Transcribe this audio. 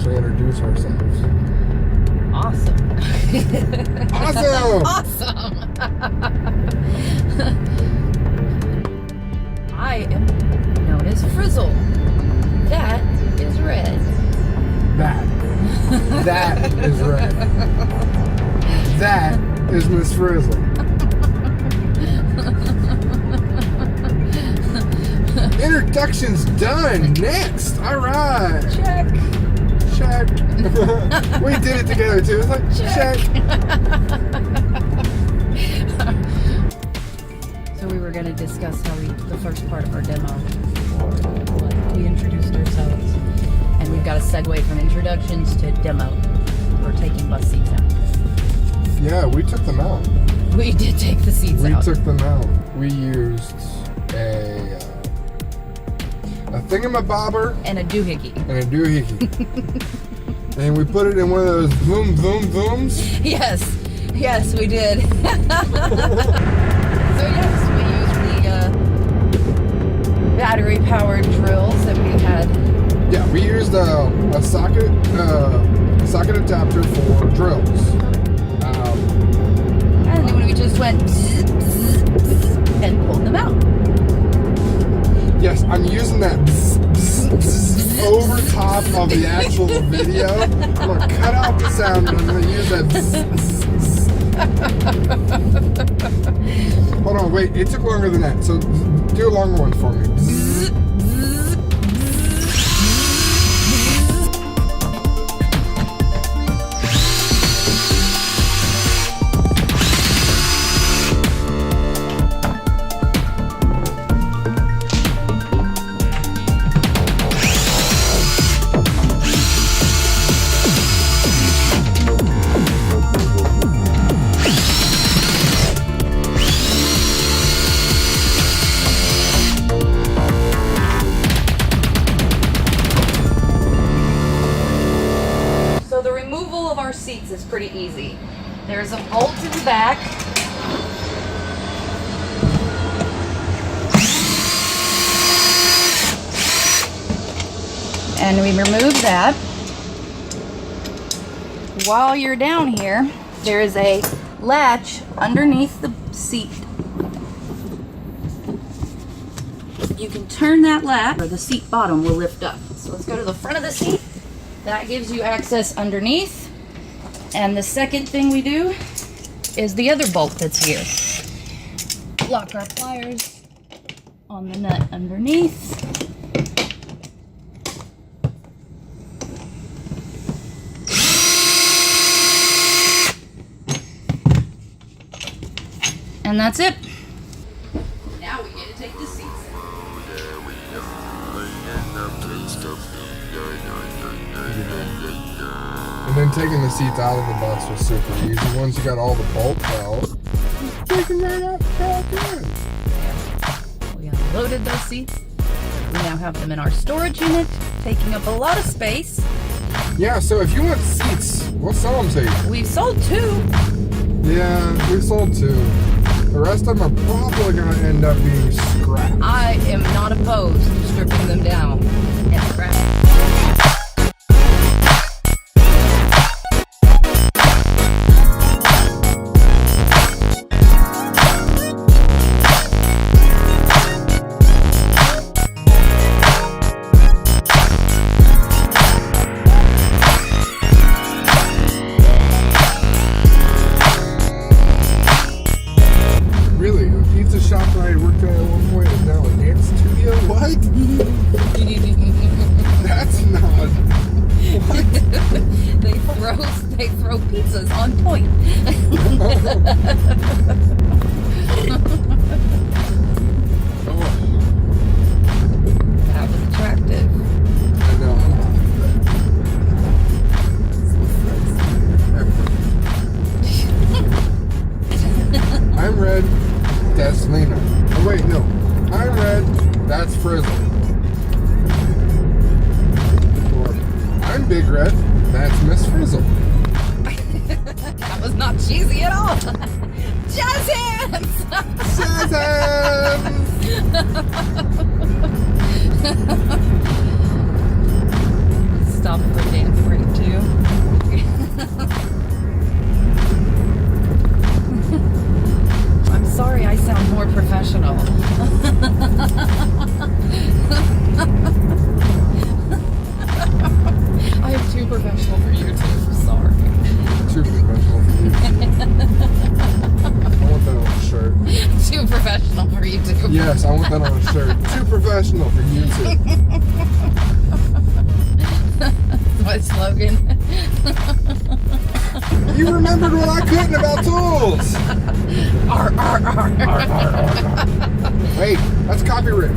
actually introduce ourselves. Awesome. Awesome! Awesome! I am known as Frizzle. That is Red. That is Red. That is Miss Frizzle. Introduction's done. Next. All right. Check. We did it together too. It's like check. So we were going to discuss how the first part of our demo, we introduced ourselves, and we've got a segue from introductions to demo. We're taking bus seats out. Yeah, we took them out. We did take the seats out. We took them out. We used a thingamabobber And a doohickey. And we put it in one of those boom, boom, booms. Yes, we did. So yes, we used the battery-powered drills that we had. Yeah, we used a socket adapter for drills. And then we just went zzz, zzz, zzz, and pulled them out. Yes, I'm using that over top of the actual video. I'm going to cut out the sound and I'm going to use that. Hold on, wait, it took longer than that. So do a longer one for me. Seats is pretty easy. There's a bolt in the back. And we remove that. While you're down here, there is a latch underneath the seat. You can turn that latch, or the seat bottom will lift up. So let's go to the front of the seat. That gives you access underneath. And the second thing we do is the other bolt that's here. Lock our pliers on the nut underneath. And that's it. Now we get to take the seats out. And then taking the seats out of the bus was super easy. Once you got all the bolts out, take them right out back in. We unloaded those seats. We now have them in our storage unit, taking up a lot of space. Yeah, so if you want seats, we'll sell them to you. We've sold 2. Yeah, we sold 2. The rest of them are probably going to end up being scrapped. I am not opposed to stripping them down and scrapping. They throw pizzas on point. That was attractive. I know. I'm Red, that's Lena. Oh wait, no. I'm Red, that's Frizzle. Or, I'm Big Red, that's Miss Frizzle. That was not cheesy at all. Jazz hands! Jazz hands! Stop for dance break. I'm sorry I sound more professional. I am too professional for you too. Sorry. Too professional for you. I want that on a shirt. Too professional for you too. Yes, I want that on a shirt. Too professional for you too. That's my slogan. You remembered when I couldn't about tools. Arr, arr, arr. Wait, that's copyright.